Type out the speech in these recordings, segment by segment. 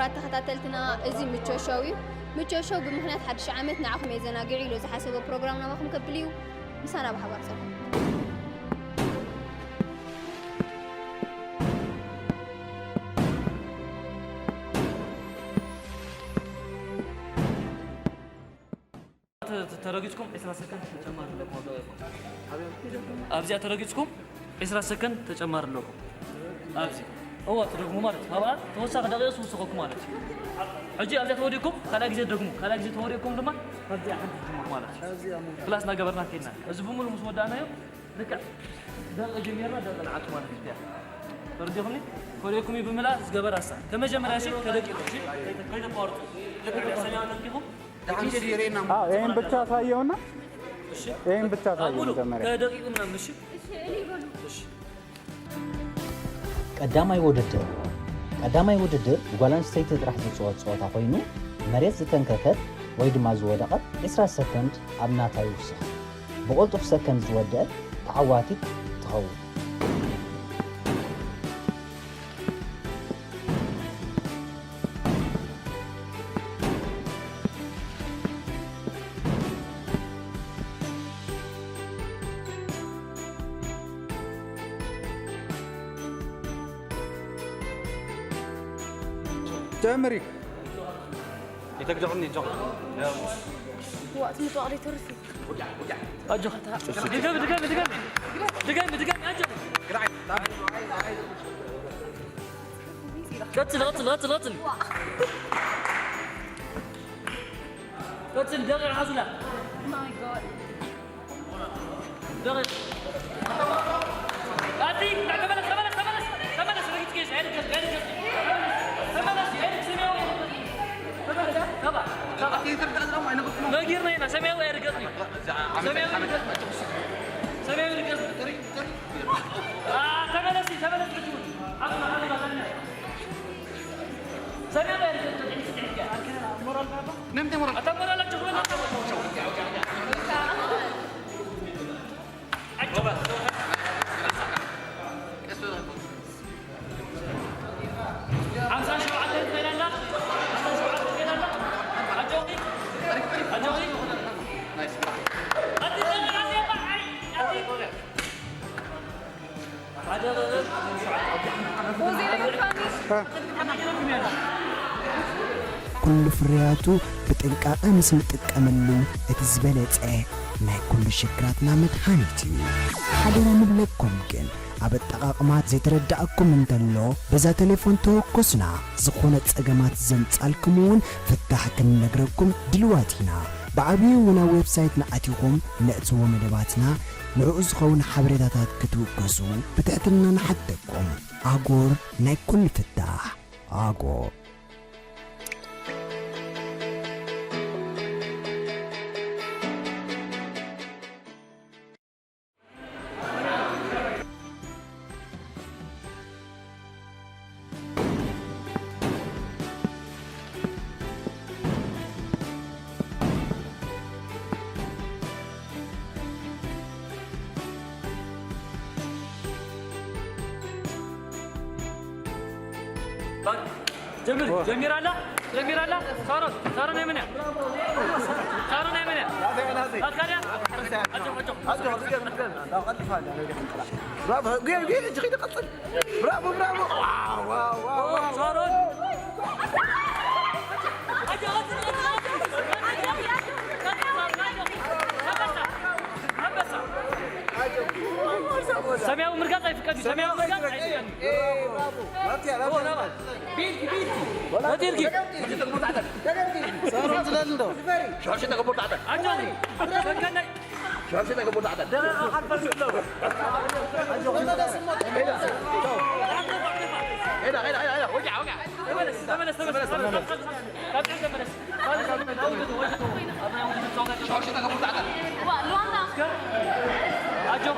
ክቡራት ተኸታተልትና እዚ ምቾሾው ምቾሾው ብምኽንያት ሓድሽ ዓመት ንዓኹም የዘናግዕ ኢሉ ዝሓሰበ ፕሮግራም ናባኹም ከብል እዩ ምሳና ብሓባር ፀርሑ ترقيتكم 10 سكند تجمر لكم ابزي ترقيتكم 10 سكند تجمر لكم ابزي هو ترقموا مالت هبا توسخ دقيقه سوسخكم مالت اجي ابزي توريكم خلا غزي دغمو خلا غزي توريكم دما ابزي حد تجمر مالت خلاص نغبرنا كينا ازبو مول مسودانا يو لك دقه جميرنا دقه العت مالت بيا ترجمني توريكم بملا زغبر اسا كما جمرا شي كدقيقه شي كيد بورت لك سلام عليكم ይሄን ብቻ ሳየውና ይሄን ብቻ ሳየው መጀመሪያ ከደቂቁ ምናምን እሺ ቀዳማይ ውድድር ጓላን ስቴት ጥራሕ ዝፅወት ፀወታ ኮይኑ መሬት ዝተንከከት ወይ ድማ ዝወደቐት 20 ሰከንድ ኣብ ናታ ይውስኽ ብቁልጡፍ ሰከንድ ዝወድእ ተዓዋቲት ትኸውን تمري يتقدرني جغ وقت متوقع ترسي اجغ دقام اجغ غتل دقيق حزله ماي جاد دقيق اتي خمس رقيت كيس عينك ما قيرنا هنا سمعوا يا رجالي سمعوا رجالي تملسي عقنا سمعوا يا رجالي نمت مرة أتمنى لك تقول كل فرياتو بتلقى أمس متقملو اتزبلت ما كل شكراتنا مدحانيتي حدنا نبلغكم كن عبد تقاقمات زي تردأكم من دلو بزا تليفون توقسنا زخونة أقامات زمتسالكمون فتحكم نقربكم دلواتينا بعبيونا ويب سايتنا أتيكم نأتوا مدباتنا نرؤز خون حبريداتات كتوقسو بتأتلنا نحدكم أقور ناي كل فتاح أقور جميرة صارون يمنع برافو واو صارون سمعوا مرقاقة يفكادي سمعوا مرقاقة برافو بيتي لا تيركي صاروا تلندو شو عشان قبول تعدل عجوني سكني شو عشان قبول تعدل ده حرف السلو هنا وقع تملس شو عشان قبول تعدل عجوم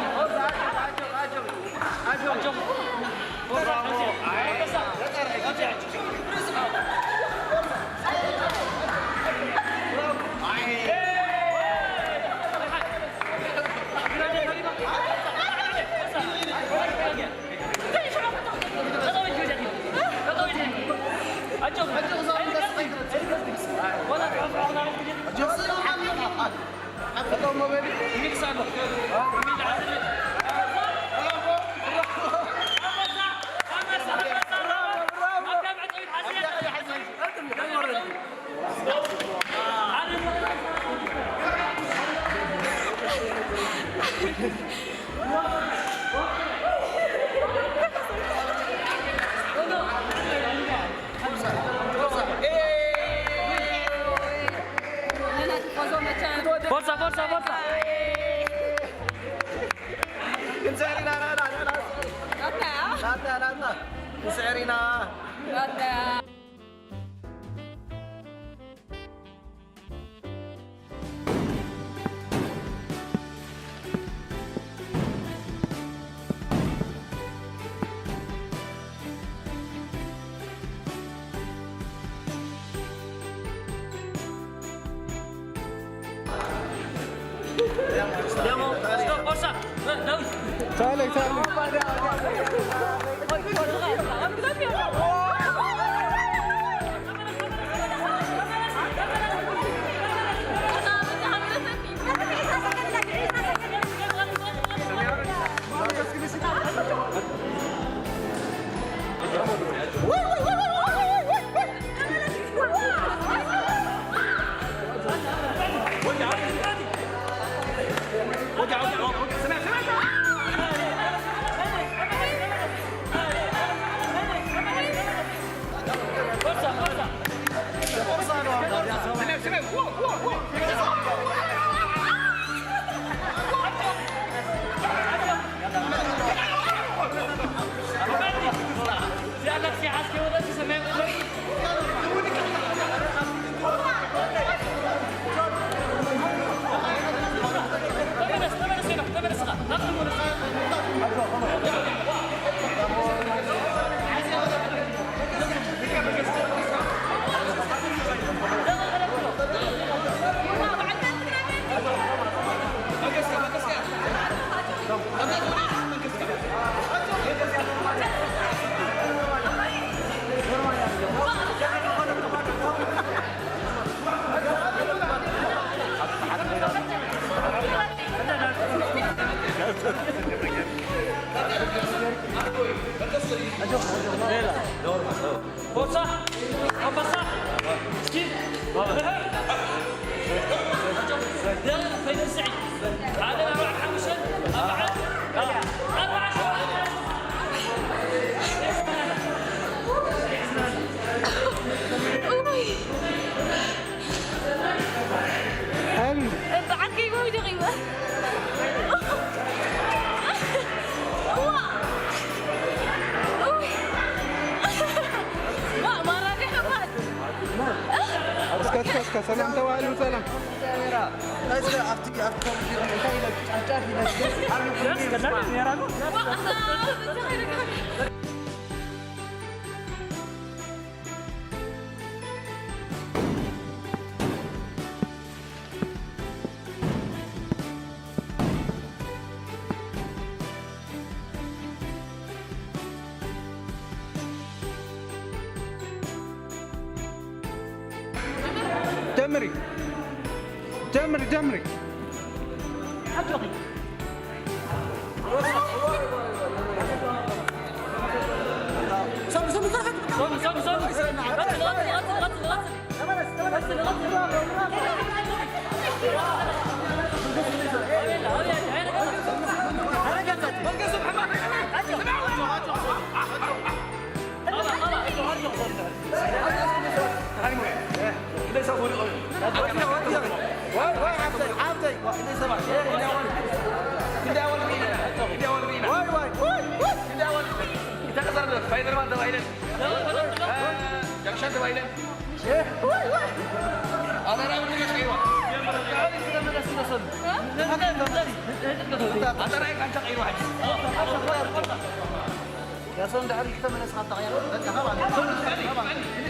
سلام توالي وسلام جمري جمري جمري يا صندوق عليك ثمن اسقاط تغير طبعا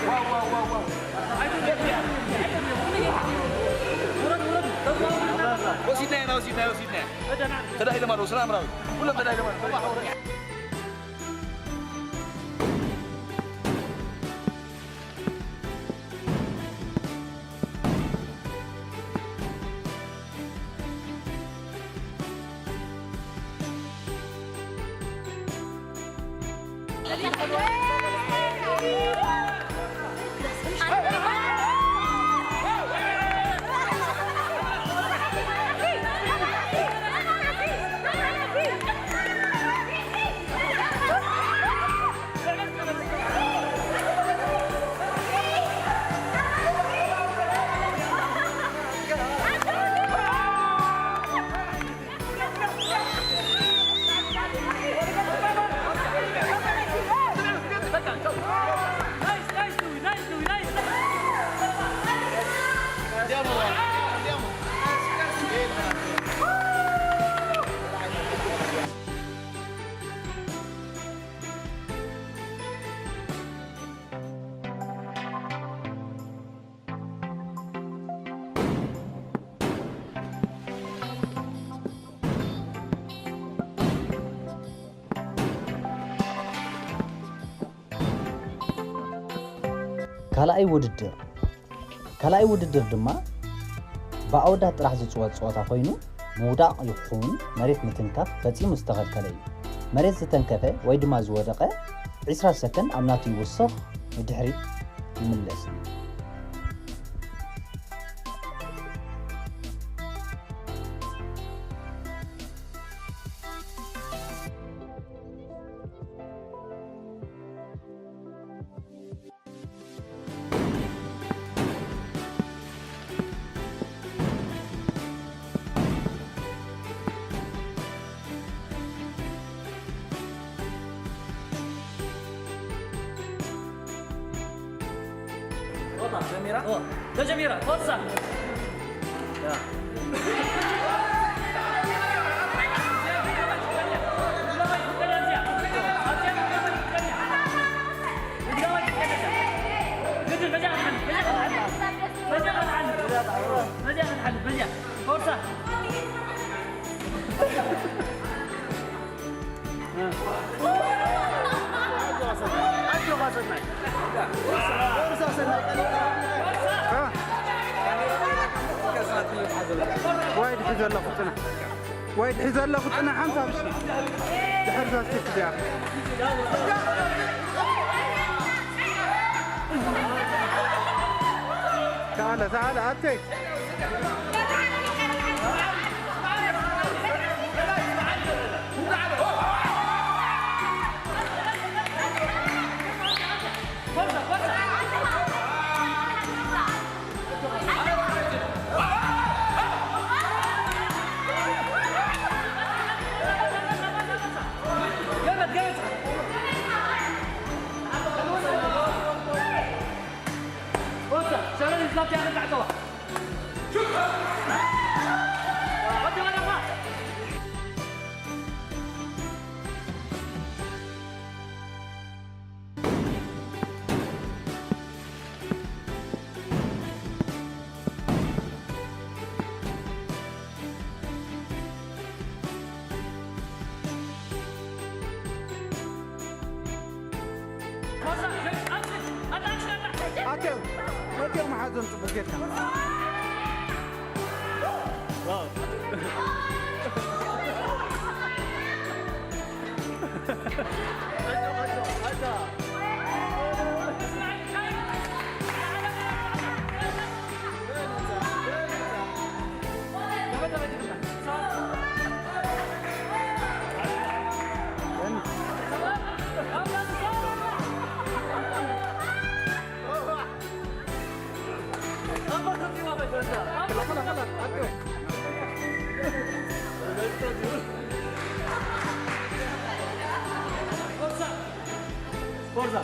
Wow, wow, wow, wow. وسيدنا تدعي لمالو سلام راوي كلهم تدعي لمالو ካልኣይ ውድድር ድማ ብኣውዳ ጥራሕ ዝፅወት ፀወታ ኮይኑ ምውዳቕ ይኹን መሬት ምትንካፍ ፈፂሙ ዝተኸልከለ እዩ መሬት ዝተንከፈ ወይ ድማ ዝወደቐ 20 ሰከንድ ኣብ ናቱ ይውስኽ ንድሕሪት ይምለስ جميرة فرصة وايد حزر له قطنا حمسة بشي دحرزها ستيك ديار تعال عاتك أكل ما حد ينطق بقيتها Forza!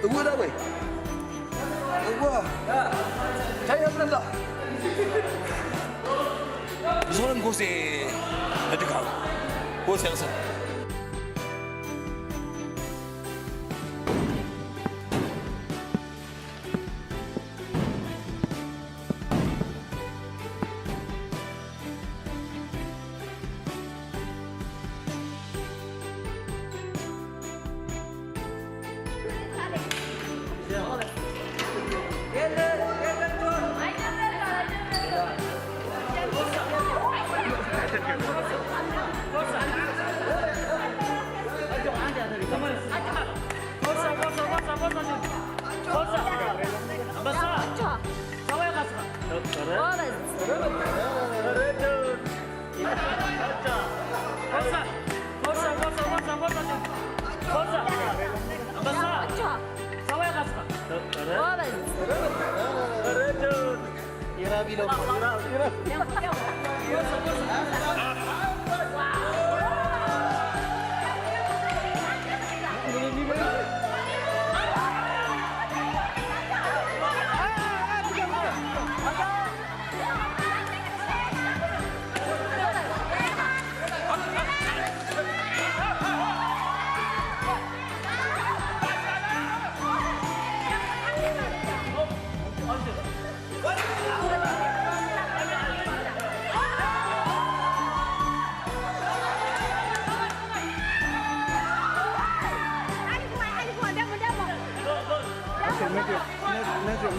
Uwa dah weh. Uwa. Saya pernah dah. Zoran gose. Ada kau. Gose yang sah.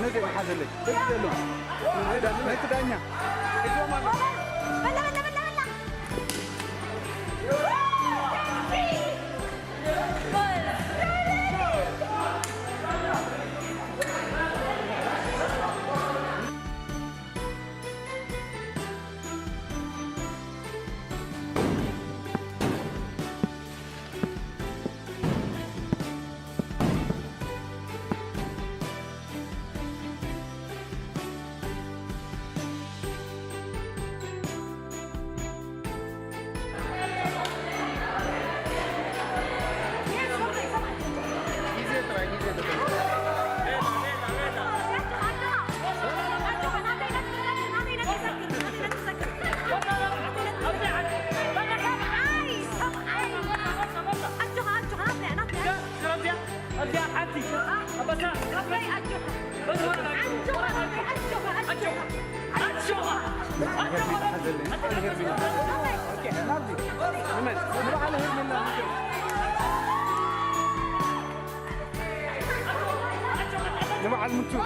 نجي محل لك تقدلوا نتدانيا مع المنتوب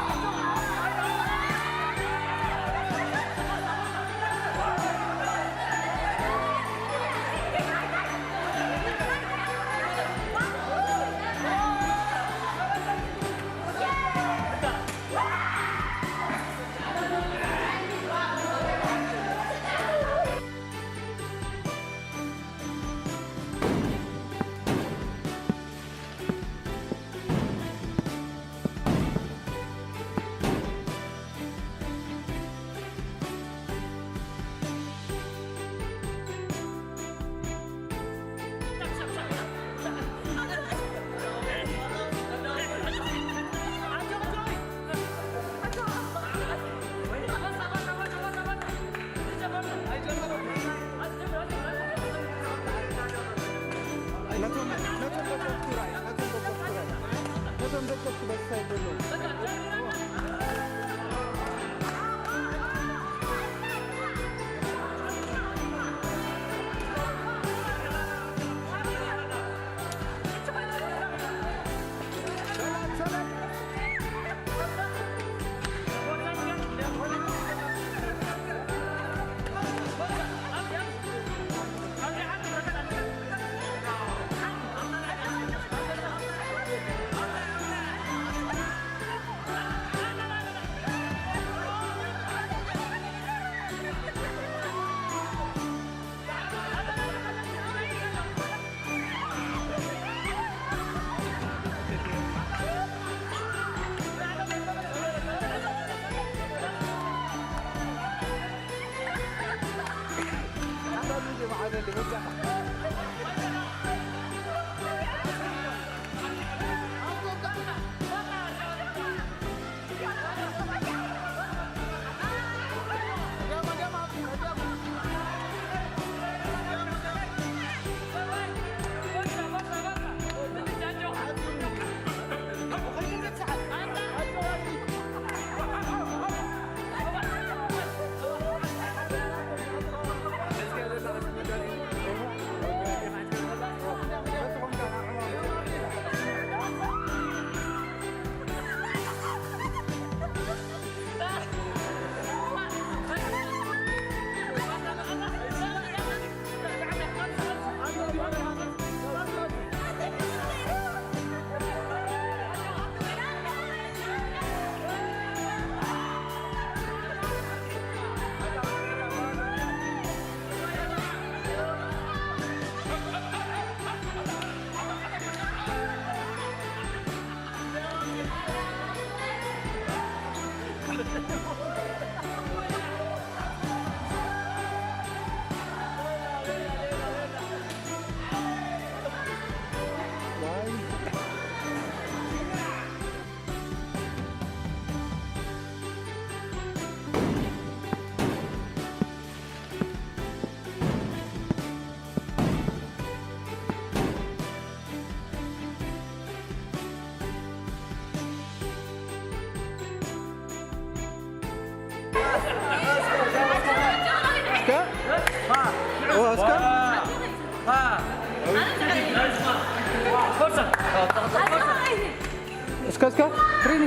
اسكا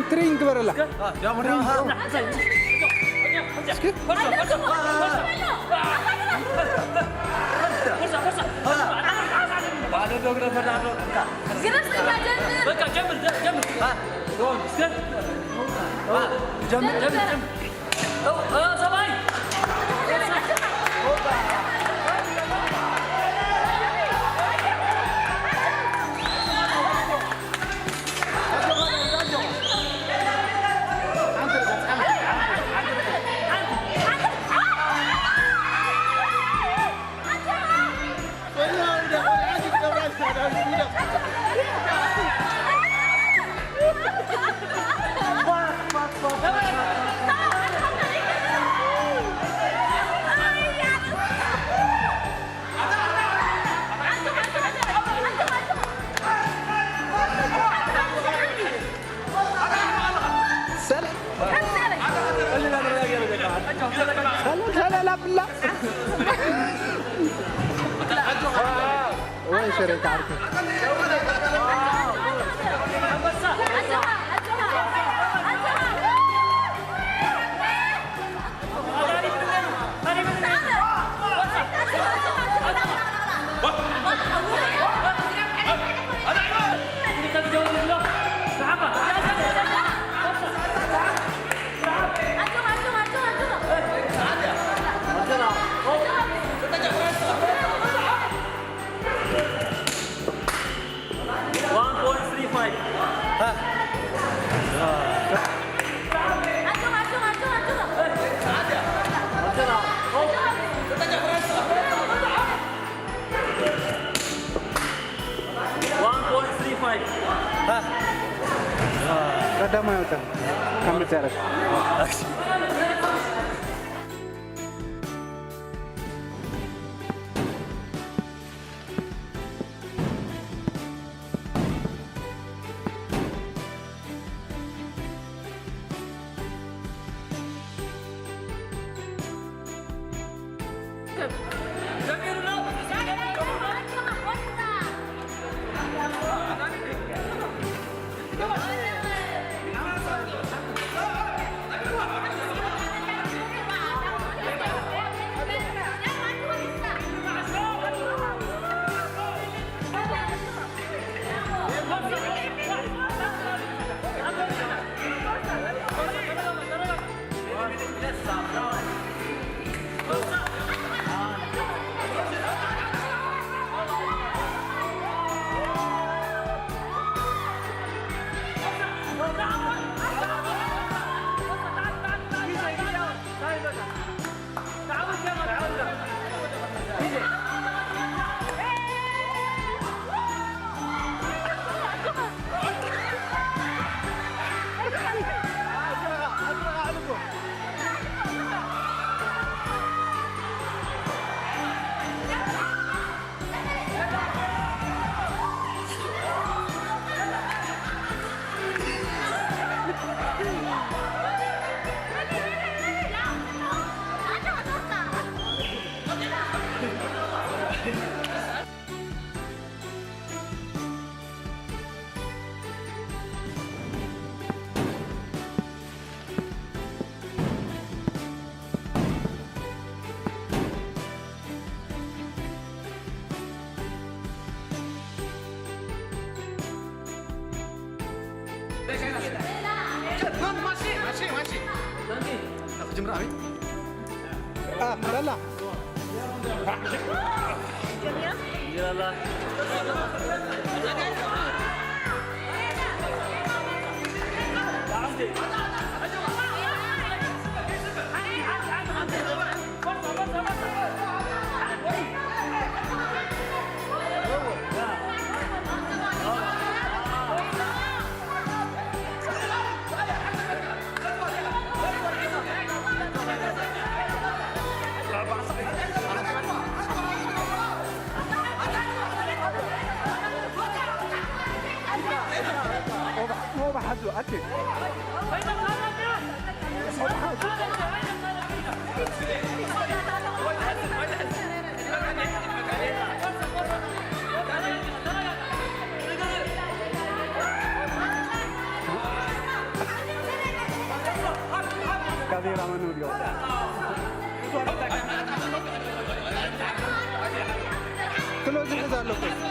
تريننج كبر لا يا مريم لا بالله وين شريك عارفه ቀዳማ ያወጣ ከምትጨርስ ماشي جمرة عمي لا يلا هو بحدو أكيد كثيرا من اليوم كله جهز لكم